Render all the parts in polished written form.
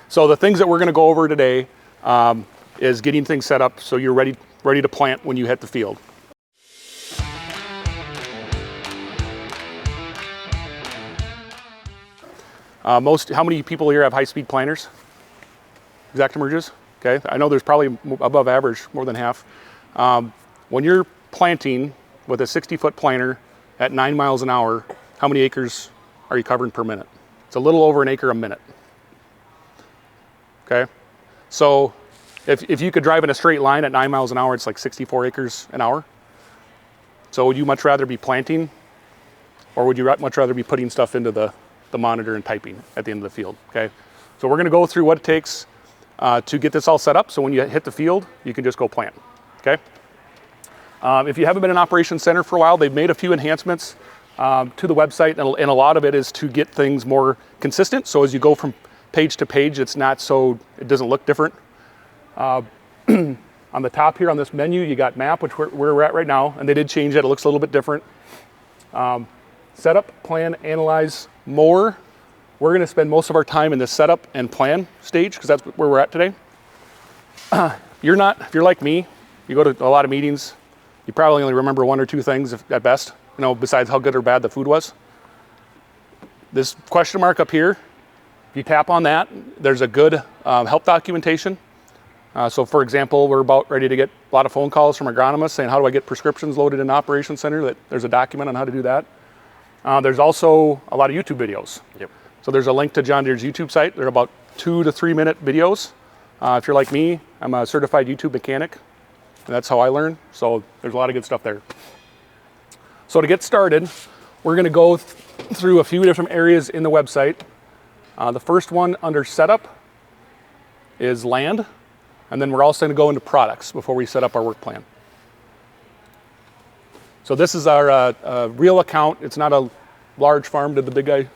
So the things that we're gonna go over today is getting things set up so you're ready to plant when you hit the field. How many people here have high-speed planters? Exact-emerges? Okay, I know there's probably above average, more than half. When you're planting with a 60-foot planter at 9 miles an hour, how many acres are you covering per minute? It's a little over an acre a minute. Okay, so if you could drive in a straight line at 9 miles an hour, it's like 64 acres an hour. So would you much rather be planting, or would you much rather be putting stuff into the monitor and typing at the end of the field? Okay, so we're gonna go through what it takes to get this all set up, so when you hit the field, you can just go plant, okay? If you haven't been in Operations Center for a while, they've made a few enhancements to the website, and a lot of it is to get things more consistent, so as you go from page to page, it doesn't look different. On the top here on this menu, you got map, which where we're at right now, and they did change it, it looks a little bit different. Setup, plan, analyze, more. We're gonna spend most of our time in the setup and plan stage, because that's where we're at today. If you're like me, you go to a lot of meetings, you probably only remember one or two things at best, besides how good or bad the food was. This question mark up here, if you tap on that, there's a good help documentation. So for example, we're about ready to get a lot of phone calls from agronomists saying, how do I get prescriptions loaded in Operations Center? There's a document on how to do that. There's also a lot of YouTube videos. Yep. So there's a link to John Deere's YouTube site. They're about 2 to 3 minute videos. If you're like me, I'm a certified YouTube mechanic, and that's how I learn. So there's a lot of good stuff there. So to get started, we're gonna go through a few different areas in the website. The first one under setup is land, and then we're also gonna go into products before we set up our work plan. So this is our real account. It's not a large farm, did the big guy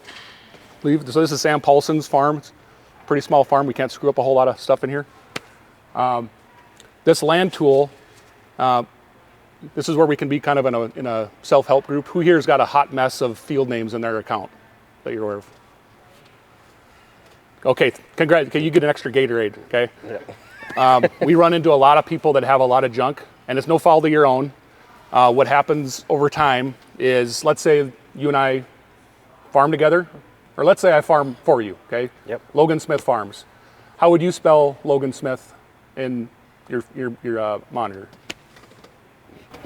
leave? So this is Sam Paulson's farm. It's a pretty small farm. We can't screw up a whole lot of stuff in here. This land tool, this is where we can be kind of in a self-help group. Who here's got a hot mess of field names in their account that you're aware of? Okay, congrats. Okay, you get an extra Gatorade, okay? Yeah. We run into a lot of people that have a lot of junk, and it's no fault of your own. What happens over time is, let's say you and I farm together, or let's say I farm for you, okay? Yep. Logan Smith Farms. How would you spell Logan Smith in your monitor?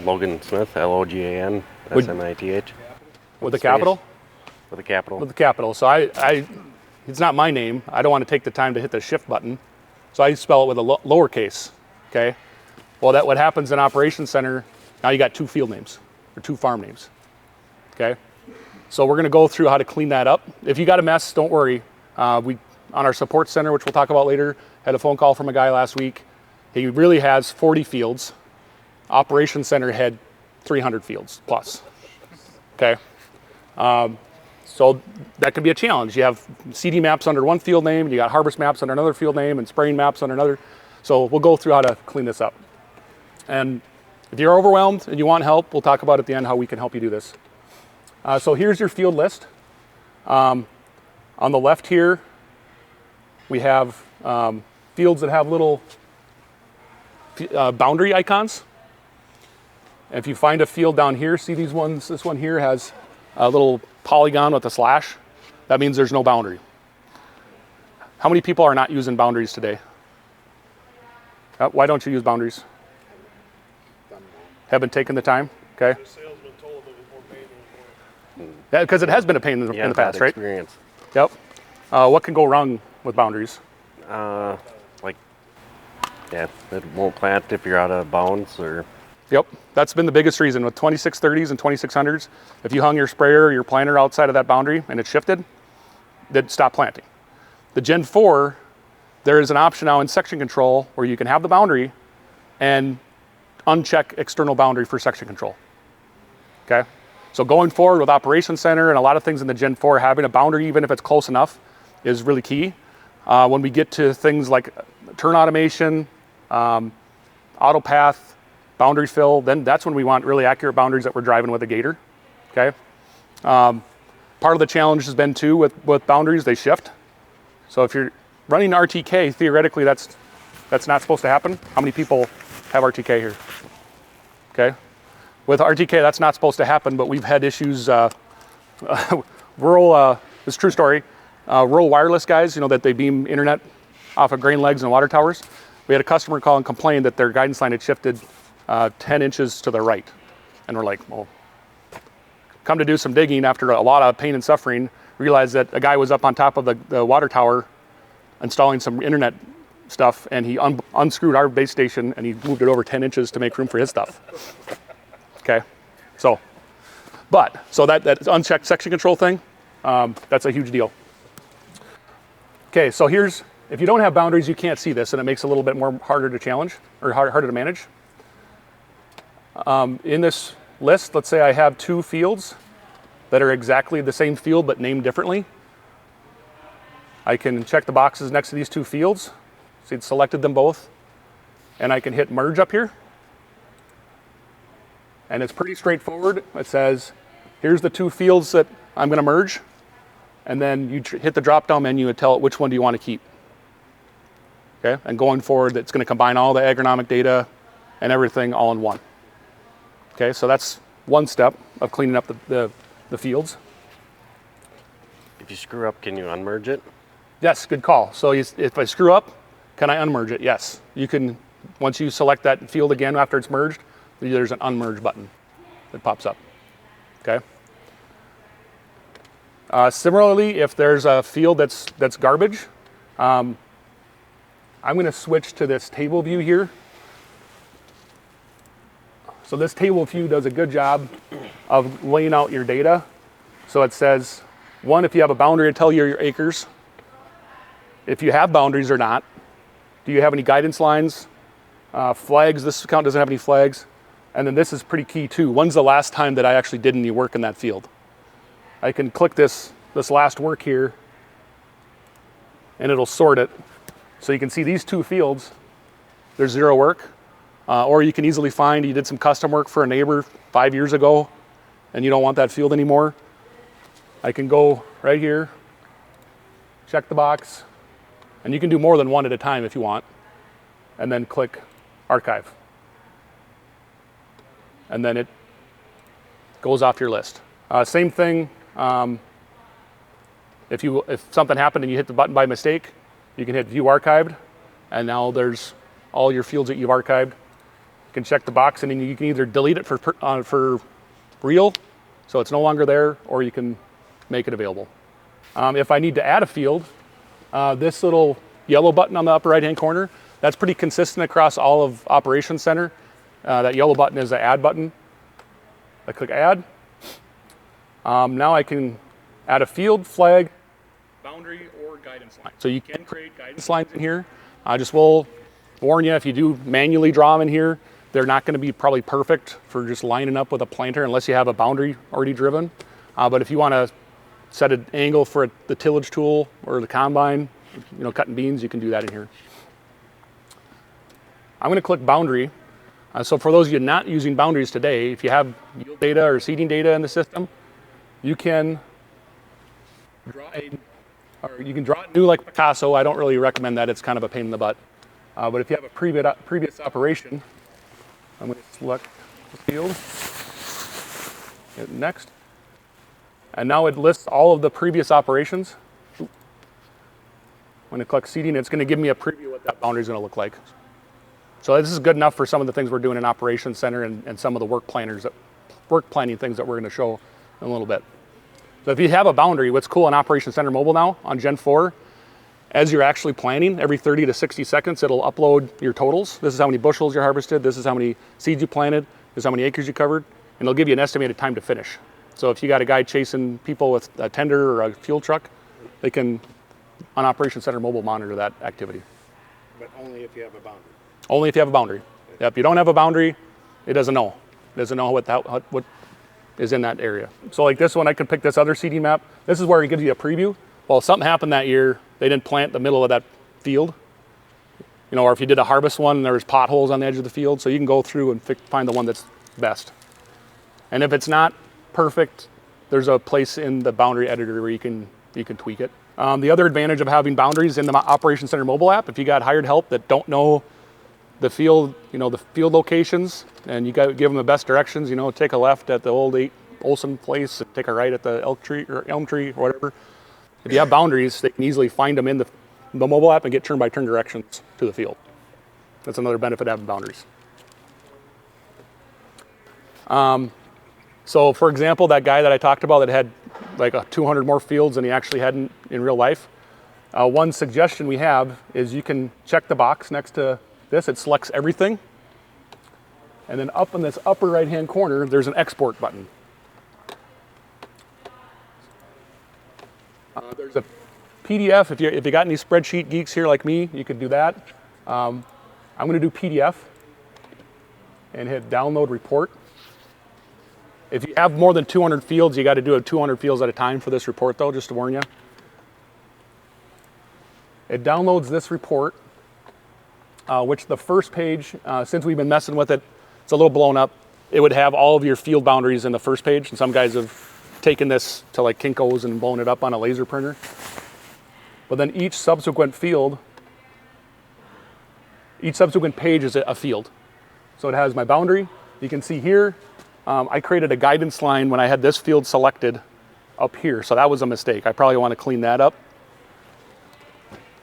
Logan Smith, Logan Smith. With a capital? With a capital. With a capital. So it's not my name. I don't want to take the time to hit the shift button. So I spell it with a lowercase, okay? Well, what happens in Operations Center, now you got 2 field names, or 2 farm names, okay? So we're gonna go through how to clean that up. If you got a mess, don't worry. We, on our support center, which we'll talk about later, had a phone call from a guy last week. He really has 40 fields. Operations Center had 300 fields plus, okay? So that can be a challenge. You have CD maps under one field name, and you got harvest maps under another field name, and spraying maps under another. So we'll go through how to clean this up. And if you're overwhelmed and you want help, we'll talk about at the end how we can help you do this. So here's your field list. On the left here, we have fields that have little boundary icons. And if you find a field down here, see these ones? This one here has a little polygon with a slash. That means there's no boundary. How many people are not using boundaries today? Why don't you use boundaries? Haven't taken the time, okay? Yeah, because it has been a pain in the past, right? Experience. Yep. What can go wrong with boundaries? It won't plant if you're out of bounds, or. Yep, that's been the biggest reason with 2630s and 2600s. If you hung your sprayer or your planter outside of that boundary and it shifted, they'd stop planting. The Gen 4, there is an option now in section control where you can have the boundary and uncheck external boundary for section control, okay? So going forward with Operations Center and a lot of things in the Gen 4, having a boundary, even if it's close enough, is really key. When we get to things like turn automation, auto path, boundary fill, then that's when we want really accurate boundaries that we're driving with a gator, okay? Part of the challenge has been too with boundaries, they shift. So if running RTK, theoretically, that's not supposed to happen. How many people have RTK here? Okay. With RTK, that's not supposed to happen, but we've had issues. Rural, this is a true story. Rural wireless guys, that they beam internet off of grain legs and water towers. We had a customer call and complain that their guidance line had shifted 10 inches to the right. And we're like, well, come to do some digging after a lot of pain and suffering, realized that a guy was up on top of the water tower installing some internet stuff, and he unscrewed our base station and he moved it over 10 inches to make room for his stuff. Okay, so that unchecked section control thing, that's a huge deal. Okay, so if you don't have boundaries, you can't see this, and it makes it a little bit more harder to challenge, or harder to manage. In this list, let's say I have 2 fields that are exactly the same field but named differently. I can check the boxes next to these 2 fields. So it's selected them both. And I can hit merge up here. And it's pretty straightforward. It says, here's the 2 fields that I'm going to merge. And then you hit the drop-down menu and tell it which one do you want to keep. Okay, and going forward, it's going to combine all the agronomic data and everything all in one. Okay, so that's one step of cleaning up the fields. If you screw up, can you unmerge it? Yes, good call. So if I screw up, can I unmerge it? Yes. You can, once you select that field again after it's merged, there's an unmerge button that pops up. Okay. Similarly, if there's a field that's garbage, I'm going to switch to this table view here. So this table view does a good job of laying out your data. So it says, one, if you have a boundary, it'll tell you your acres. If you have boundaries or not. Do you have any guidance lines? Flags, this account doesn't have any flags. And then this is pretty key too. When's the last time that I actually did any work in that field? I can click this last work here and it'll sort it. So you can see these 2 fields, there's 0 work. Or you can easily find you did some custom work for a neighbor 5 years ago and you don't want that field anymore. I can go right here, check the box, and you can do more than one at a time if you want, and then click archive. And then it goes off your list. Same thing, if something happened and you hit the button by mistake, you can hit view archived, and now there's all your fields that you've archived. You can check the box and then you can either delete it for real, so it's no longer there, or you can make it available. If I need to add a field, this little yellow button on the upper right hand corner, that's pretty consistent across all of Operations Center. That yellow button is the add button. I click add. Now I can add a field, flag, boundary, or guidance line. So you can create guidance lines in here. I just will warn you, if you do manually draw them in here, they're not going to be probably perfect for just lining up with a planter unless you have a boundary already driven. But if you want to set an angle for the tillage tool or the combine, cutting beans, you can do that in here. I'm going to click boundary. So for those of you not using boundaries today, if you have yield data or seeding data in the system, you can draw it new like Picasso. I don't really recommend that. It's kind of a pain in the butt. But if you have a previous operation, I'm going to select the field, hit next, and now it lists all of the previous operations. When I click seeding, it's going to give me a preview of what that boundary is going to look like. So this is good enough for some of the things we're doing in Operations Center and some of the work planning things that we're going to show in a little bit. So if you have a boundary, what's cool in Operations Center Mobile now on Gen 4, as you're actually planting, every 30 to 60 seconds, it'll upload your totals. This is how many bushels you harvested. This is how many seeds you planted. This is how many acres you covered. And it'll give you an estimated time to finish. So if you got a guy chasing people with a tender or a fuel truck, they can, on Operations Center Mobile, monitor that activity. But only if you have a boundary. Only if you have a boundary. Yep, if you don't have a boundary, it doesn't know. It doesn't know what is in that area. So like this one, I could pick this other seeding map. This is where it gives you a preview. Well, if something happened that year, they didn't plant the middle of that field. Or if you did a harvest one, there was potholes on the edge of the field. So you can go through and find the one that's best. And if it's not perfect, there's a place in the boundary editor where you can tweak it. The other advantage of having boundaries in the Operations Center mobile app, if you got hired help that don't know the field, the field locations, and you got to give them the best directions, take a left at the old 8 Olson place, and take a right at the elk tree or elm tree or whatever. If you have boundaries, they can easily find them in the mobile app and get turn-by-turn directions to the field. That's another benefit of having boundaries. So for example, that guy that I talked about that had like 200 more fields than he actually had in real life, one suggestion we have is you can check the box next to this. It selects everything. And then up in this upper right-hand corner, there's an export button. There's a PDF. If you got any spreadsheet geeks here like me, you could do that. I'm going to do PDF and hit download report. If you have more than 200 fields, you got to do 200 fields at a time for this report, though, just to warn you. It downloads this report, which the first page, since we've been messing with it, it's a little blown up. It would have all of your field boundaries in the first page, and some guys have taken this to like Kinko's and blown it up on a laser printer. But then each subsequent page is a field. So it has my boundary. You can see here, I created a guidance line when I had this field selected up here. So that was a mistake. I probably want to clean that up.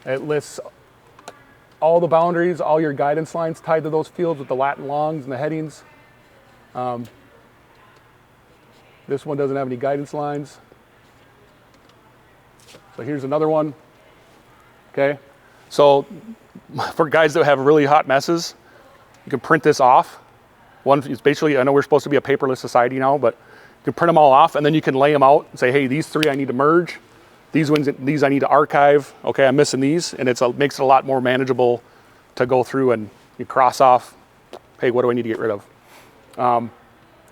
It lists all the boundaries, all your guidance lines tied to those fields with the lat and longs and the headings. This one doesn't have any guidance lines. So here's another one. Okay. So for guys that have really hot messes, you can print this off. One is basically, I know we're supposed to be a paperless society now, but you can print them all off and then you can lay them out and say, hey, these 3 I need to merge. These I need to archive. Okay, I'm missing these. And it makes it a lot more manageable to go through and you cross off, hey, what do I need to get rid of?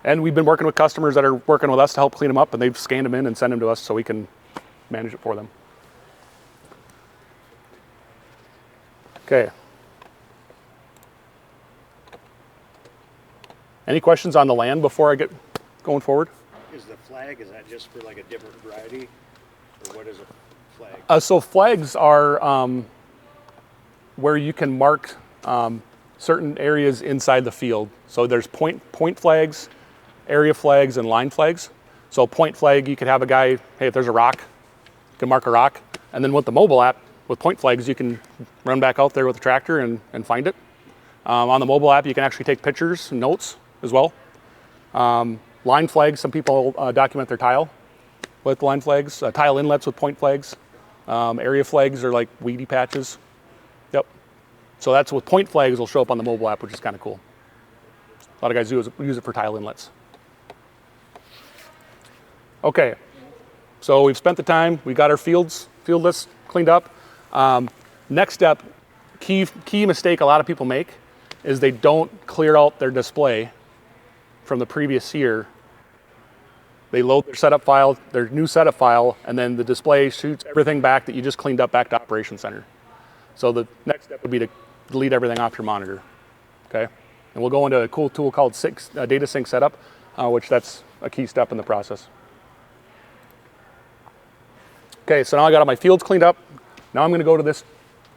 And we've been working with customers that are working with us to help clean them up, and they've scanned them in and sent them to us so we can manage it for them. Okay. Any questions on the land before I get going forward? Is the flag, is that just for like a different variety? Or what is a flag? So flags are where you can mark certain areas inside the field. So there's point flags, area flags, and line flags. So point flag, you could have a guy, hey, if there's a rock, you can mark a rock. And then with the mobile app, with point flags, you can run back out there with the tractor and find it. On the mobile app, you can actually take pictures and notes as well. Line flags, some people document their tile with line flags. Tile inlets with point flags. Area flags are like weedy patches. Yep. So that's with point flags will show up on the mobile app, which is kind of cool. A lot of guys use it for tile inlets. Okay, so we've spent the time, we got our field list cleaned up. Next step, key mistake a lot of people make is they don't clear out their display from the previous year. They load their setup file, their new setup file, and then the display shoots everything back that you just cleaned up back to Operations Center. So the next step would be to delete everything off your monitor, okay? And we'll go into a cool tool called Data Sync Setup, which that's a key step in the process. Okay, so now I got all my fields cleaned up. Now I'm going to go to this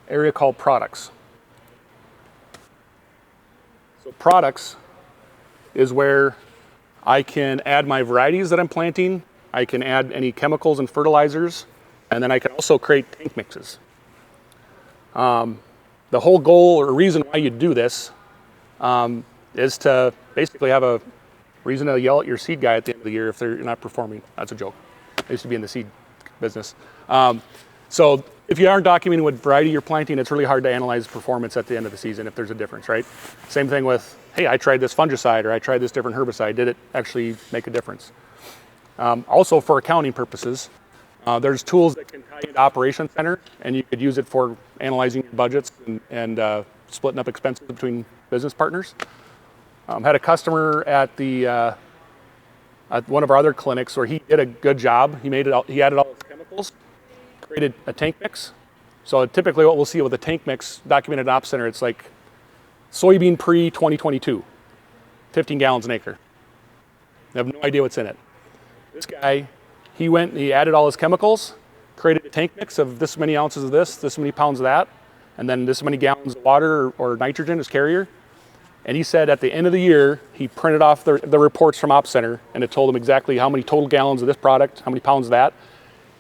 area called Products. So Products is where I can add my varieties that I'm planting. I can add any chemicals and fertilizers, and then I can also create tank mixes. The whole goal or reason why you do this is to basically have a reason to yell at your seed guy at the end of the year if they're not performing. That's a joke. I used to be in the seed business. So if you aren't documenting what variety you're planting, it's really hard to analyze performance at the end of the season if there's a difference, right? Same thing with, hey, I tried this fungicide or I tried this different herbicide. Did it actually make a difference? Also for accounting purposes, there's tools that can tie into Operations Center, and you could use it for analyzing your budgets and splitting up expenses between business partners. Had a customer at one of our other clinics where he did a good job. He added all his chemicals, created a tank mix. So typically what we'll see with a tank mix documented in Ops Center, it's like soybean pre-2022, 15 gallons an acre. I have no idea what's in it. This guy, he went and he added all his chemicals, created a tank mix of this many ounces of this many pounds of that, and then this many gallons of water or nitrogen as carrier. And he said at the end of the year, he printed off the reports from Ops Center, and it told him exactly how many total gallons of this product, how many pounds of that,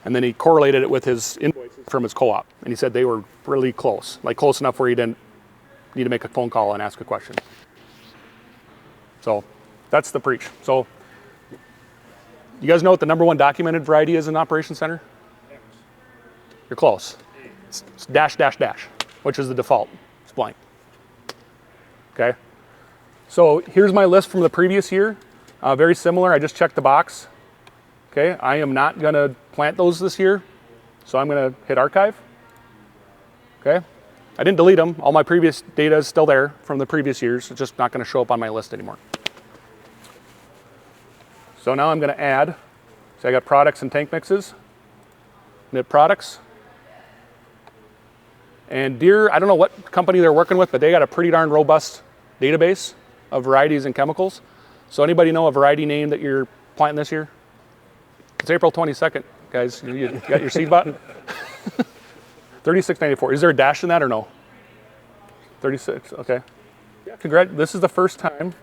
and then he correlated it with his invoices from his co-op. And he said they were really close, like close enough where he didn't need to make a phone call and ask a question. So that's the preach. So you guys know what the #1 documented variety is in the Operations Center? You're close. It's dash, dash, dash, which is the default. It's blank. Okay. So here's my list from the previous year. Very similar. I just checked the box. Okay. I am not going to plant those this year, so I'm going to hit archive. Okay. I didn't delete them. All my previous data is still there from the previous years. It's just not going to show up on my list anymore. So now I'm going to add. So I got products and tank mixes. Knit products. And Deere, I don't know what company they're working with, but they got a pretty darn robust database of varieties and chemicals. So anybody know a variety name that you're planting this year? It's April 22nd, guys. You got your seed button? 3694. Is there a dash in that or no? 36, okay. Congrats. This is the first time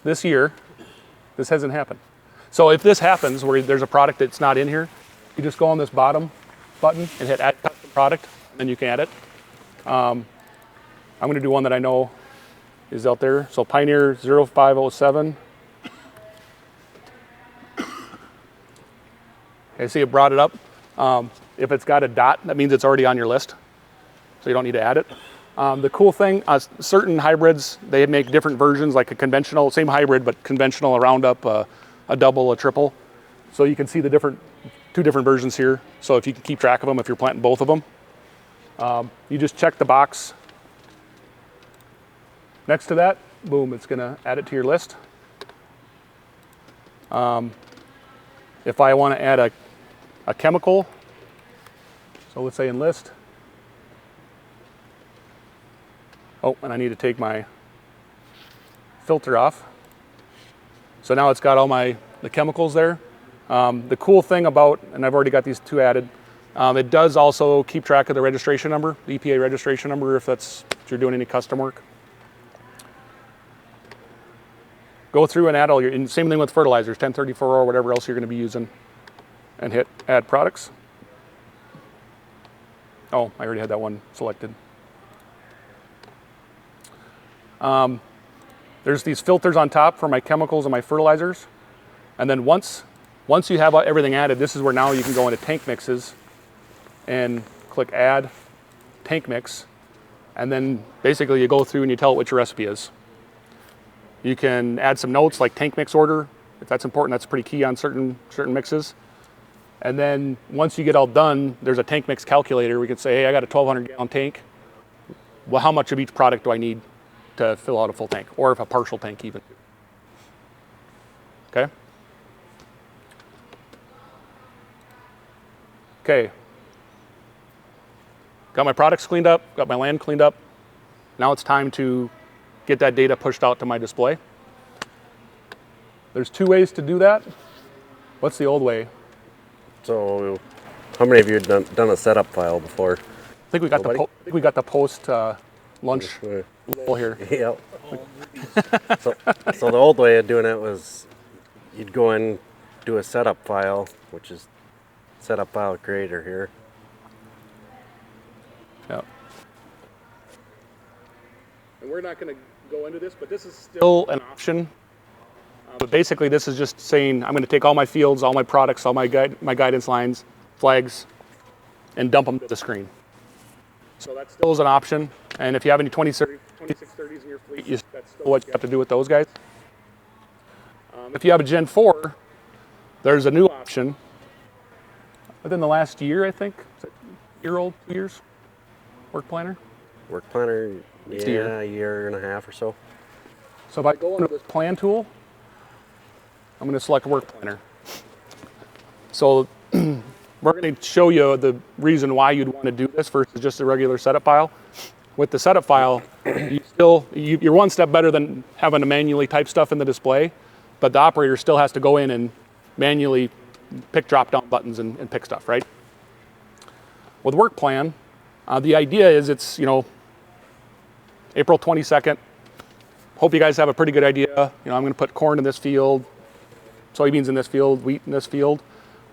this year this hasn't happened. So if this happens where there's a product that's not in here, you just go on this bottom button and hit add custom product, and then you can add it. I'm going to do one that I know is out there. So Pioneer 0507. Okay, see it brought it up. If it's got a dot, that means it's already on your list. So you don't need to add it. The cool thing, certain hybrids, they make different versions, like a conventional, same hybrid, but conventional, a Roundup, a double, a triple. So you can see the two different versions here. So if you can keep track of them, if you're planting both of them, you just check the box next to that. Boom, it's going to add it to your list. If I want to add a chemical, so let's say enlist. Oh, and I need to take my filter off. So now it's got all the chemicals there. The cool thing about, and I've already got these two added, it does also keep track of the registration number, the EPA registration number, if you're doing any custom work. Go through and add all and same thing with fertilizers, 1034 or whatever else you're going to be using, and hit add products. Oh, I already had that one selected. There's these filters on top for my chemicals and my fertilizers. And then once you have everything added, this is where now you can go into tank mixes and click add tank mix. And then basically you go through and you tell it what your recipe is. You can add some notes like tank mix order. If that's important, that's pretty key on certain mixes. And then once you get all done, there's a tank mix calculator. We could say, hey, I got a 1,200 gallon tank. Well, how much of each product do I need to fill out a full tank, or if a partial tank even? Okay. Okay. Got my products cleaned up, got my land cleaned up. Now it's time to get that data pushed out to my display. There's two ways to do that. What's the old way? So, how many of you have done a setup file before? I think we got the post lunch roll here. Yep. So the old way of doing it was you'd go in, do a setup file, which is setup file creator here. Yep. And we're not going to go into this, but this is still an option. But basically, this is just saying I'm going to take all my fields, all my products, all my guidance lines, flags, and dump them to the screen. So that still is an option. And if you have any 2630s in your fleet, that's still what you have to do with those guys. If you have a Gen 4, there's a new option. Within the last year, I think. Is it year-old, 2 years? Work planner? Work planner, yeah, a year and a half or so. So if I go into this plan tool, I'm going to select work planner. So we're going to show you the reason why you'd want to do this versus just a regular setup file. With the setup file, you're one step better than having to manually type stuff in the display, but the operator still has to go in and manually pick drop-down buttons and pick stuff, right? with work plan, the idea is it's, April 22nd. Hope you guys have a pretty good idea. I'm going to put corn in this field, soybeans in this field, wheat in this field.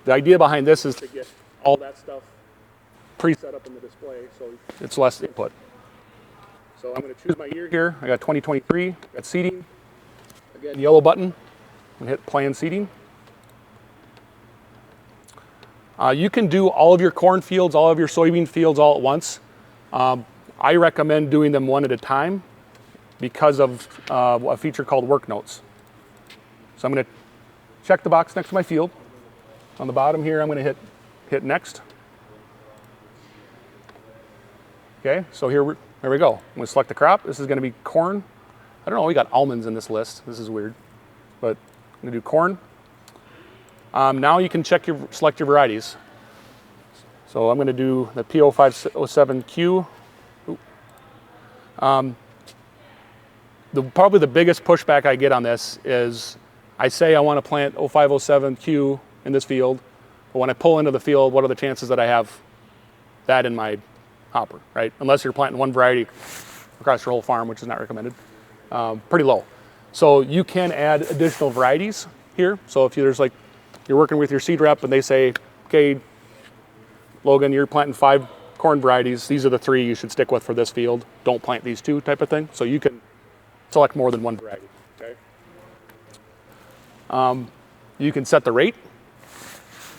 The idea behind this is to get all that stuff pre-set up in the display so it's less input. So I'm going to choose my year here. I got 2023, got seeding. Again, yellow button, and hit plan seeding. You can do all of your corn fields, all of your soybean fields all at once. I recommend doing them one at a time because of a feature called work notes. So I'm going to check the box next to my field. On the bottom here, I'm going to hit next. Okay, so here we go. I'm going to select the crop. This is going to be corn. I don't know, we got almonds in this list. This is weird, but I'm going to do corn. Now you can select your varieties. So I'm going to do the P0507Q. Probably the biggest pushback I get on this is I say I want to plant 0507Q in this field, but when I pull into the field, what are the chances that I have that in my hopper, right? Unless you're planting one variety across your whole farm, which is not recommended. Pretty low. So you can add additional varieties here. So if you're working with your seed rep and they say, okay, Logan, you're planting 5 corn varieties. These are the 3 you should stick with for this field. Don't plant these 2 type of thing. So you can select more than one variety, okay? You can set the rate.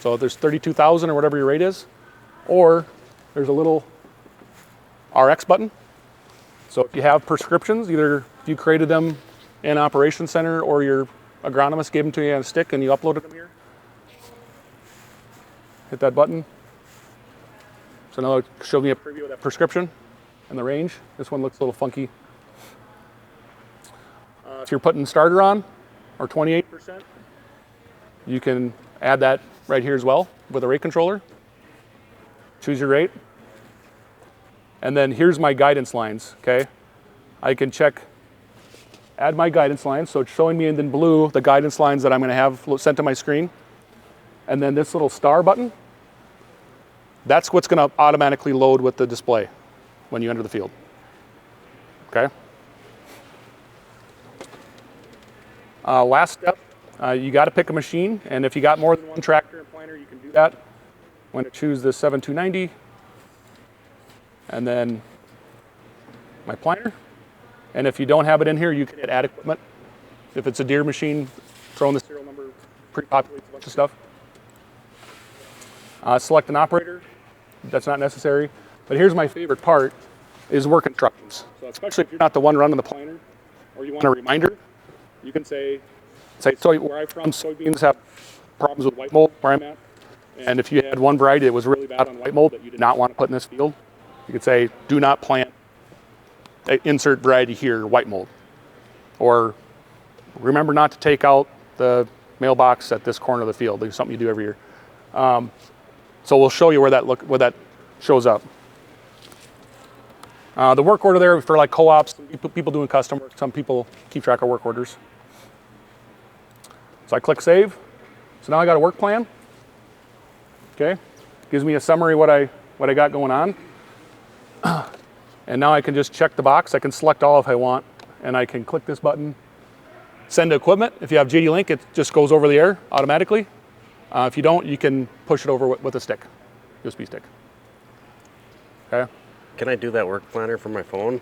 So if there's 32,000 or whatever your rate is, or there's a little RX button. So if you have prescriptions, either if you created them in Operations Center or your agronomist gave them to you on a stick and you uploaded them here, hit that button. So now it shows me a preview of that prescription and the range. This one looks a little funky. If you're putting starter on, or 28%, you can add that right here as well with a rate controller. Choose your rate. And then here's my guidance lines, okay? I can add my guidance lines. So it's showing me in blue the guidance lines that I'm going to have sent to my screen. And then this little star button, that's what's going to automatically load with the display when you enter the field, okay? Last step, you got to pick a machine, and if you got more than one tractor and planter, you can do that. I'm going to choose the 7290, and then my planter. And if you don't have it in here, you can hit add equipment. If it's a Deere machine, throw in the serial number, pre-populates a bunch of stuff. Select an operator. That's not necessary. But here's my favorite part, is work instructions. So especially if you're not the one running the planter, or you want a reminder, you can say, so where I'm from, soybeans have problems with white mold where I'm at. And if you had one variety that was really bad on white mold that you did not want to put in this field, you could say, do not plant insert variety here, white mold. Or remember not to take out the mailbox at this corner of the field. It's something you do every year. So we'll show you where that shows up. The work order there for like co-ops, people doing custom work, some people keep track of work orders. So I click save. So now I got a work plan. Okay, gives me a summary of what I got going on. And now I can just check the box. I can select all if I want, and I can click this button, send to equipment. If you have JD Link, it just goes over the air automatically. If you don't, you can push it over with a stick, USB stick. Okay. Can I do that work planner from my phone,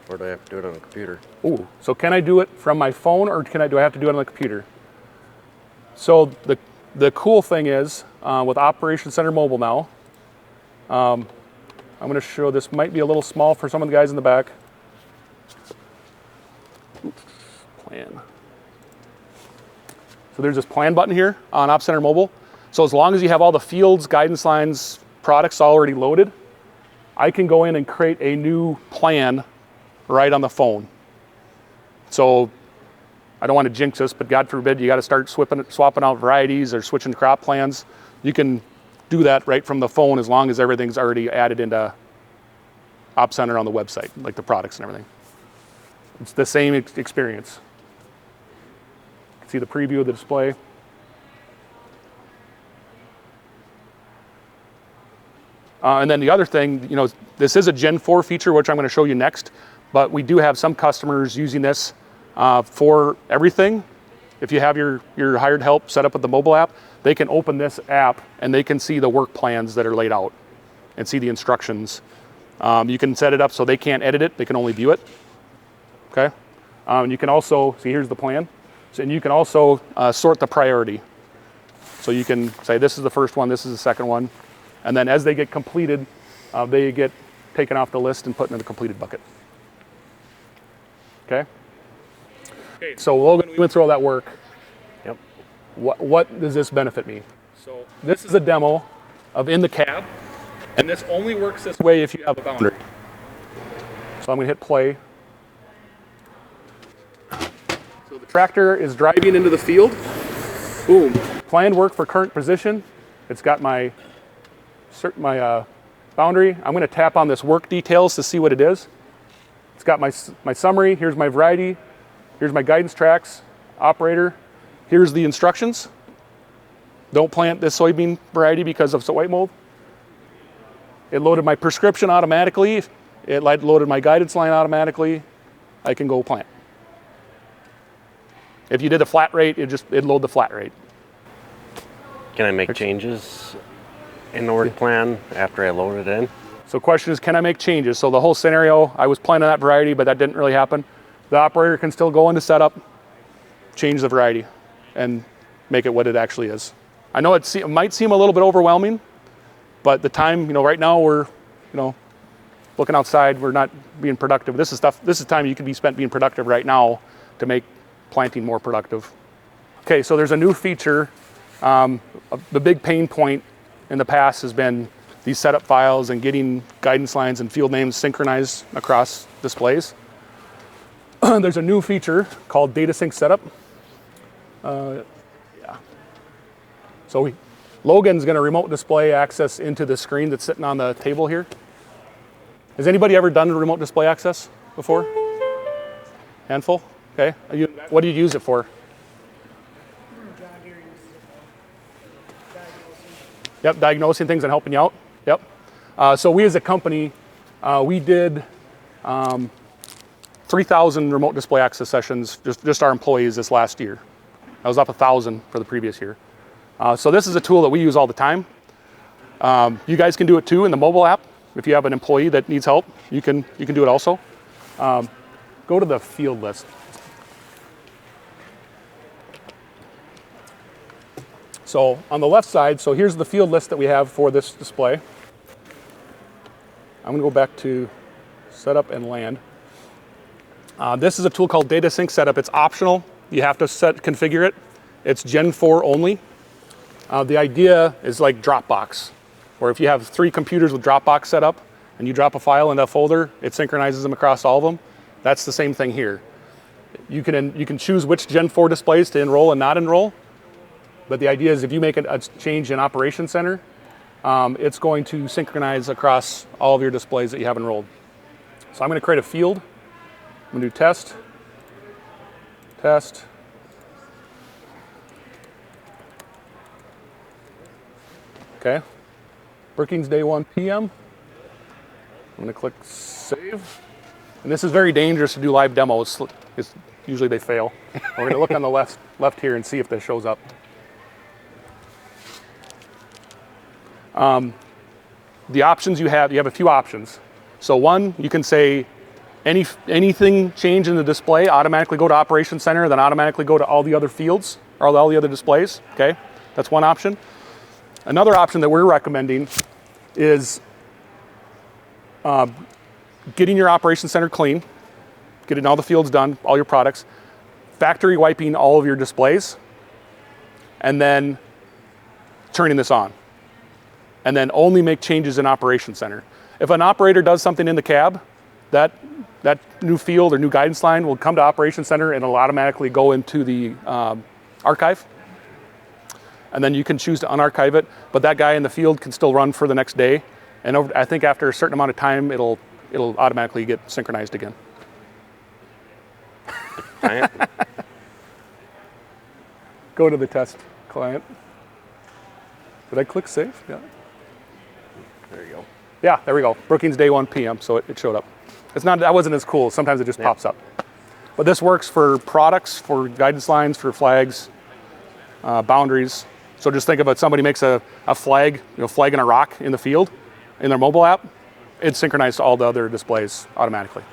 or do I have to do it on the computer? Ooh, so can I do it from my phone, or do I have to do it on the computer? So the cool thing is, with Operations Center Mobile now, I'm going to show, this might be a little small for some of the guys in the back. Oops, plan. So there's this plan button here on Op Center Mobile. So as long as you have all the fields, guidance lines, products already loaded, I can go in and create a new plan right on the phone. So I don't want to jinx this, but God forbid you got to start swapping out varieties or switching crop plans. You can do that right from the phone as long as everything's already added into Op Center on the website, like the products and everything. It's the same experience. You can see the preview of the display. And then the other thing, you know, this is a Gen 4 feature, which I'm going to show you next, but we do have some customers using this for everything. If you have your hired help set up with the mobile app, they can open this app and they can see the work plans that are laid out and see the instructions. You can set it up so they can't edit it, they can only view it. Okay. You can also, see here's the plan. So, and you can also sort the priority. So you can say this is the first one, this is the second one. And then as they get completed, they get taken off the list and put into the completed bucket. Okay? Okay, so Logan, we went through all that work. Yep. What does this benefit me? So this is a demo of in the cab, and this only works this way if you have a boundary. So I'm gonna hit play. So the tractor is driving into the field. Boom. Planned work for current position. It's got my boundary. I'm gonna tap on this work details to see what it is. It's got my summary. Here's my variety. Here's my guidance tracks, operator. Here's the instructions. Don't plant this soybean variety because of white mold. It loaded my prescription automatically. It loaded my guidance line automatically. I can go plant. If you did a flat rate, it'd load the flat rate. Can I make changes in the work plan after I load it in? So question is, can I make changes? So the whole scenario, I was planting that variety, but that didn't really happen. The operator can still go into setup, change the variety, and make it what it actually is. I know it might seem a little bit overwhelming, but the time, you know, right now we're, you know, looking outside, we're not being productive. This is time you can be spent being productive right now to make planting more productive. Okay, so there's a new feature. The big pain point in the past has been these setup files and getting guidance lines and field names synchronized across displays. There's a new feature called Data Sync Setup. So Logan's going to remote display access into the screen that's sitting on the table here. Has anybody ever done remote display access before? Handful? Okay. What do you use it for? John Deere uses it for diagnosing. Yep, diagnosing things and helping you out. Yep. So we as a company, we did 3,000 remote display access sessions, just our employees this last year. I was up 1,000 for the previous year. So this is a tool that we use all the time. You guys can do it too in the mobile app. If you have an employee that needs help, you can do it also. Go to the field list. So on the left side, so here's the field list that we have for this display. I'm gonna go back to setup and land. This is a tool called Data Sync Setup. It's optional. You have to configure it. It's Gen 4 only. The idea is like Dropbox, where if you have 3 computers with Dropbox set up and you drop a file in that folder, it synchronizes them across all of them. That's the same thing here. You can choose which Gen 4 displays to enroll and not enroll. But the idea is if you make a change in Operations Center, it's going to synchronize across all of your displays that you have enrolled. So I'm going to create a field. I'm going to do test, test. Okay. Working's day 1 p.m. I'm going to click save. And this is very dangerous to do live demos. Usually they fail. We're going to look on the left here and see if this shows up. The options you have a few options. So one, you can say anything change in the display, automatically go to Operations Center, then automatically go to all the other fields or all the other displays. Okay, that's one option. Another option that we're recommending is getting your Operations Center clean, getting all the fields done, all your products, factory wiping all of your displays, and then turning this on. And then only make changes in Operations Center. If an operator does something in the cab, that new field or new guidance line will come to Operations Center and it'll automatically go into the archive. And then you can choose to unarchive it, but that guy in the field can still run for the next day. And I think after a certain amount of time, it'll automatically get synchronized again. Go to the test client. Did I click save? Yeah. There you go. Yeah, there we go. Brookings day 1 p.m. So it showed up. It's not, that wasn't as cool. Sometimes it just pops up. But this works for products, for guidance lines, for flags, boundaries. So just think about somebody makes a flag, flagging a rock in the field in their mobile app. It's synchronized to all the other displays automatically.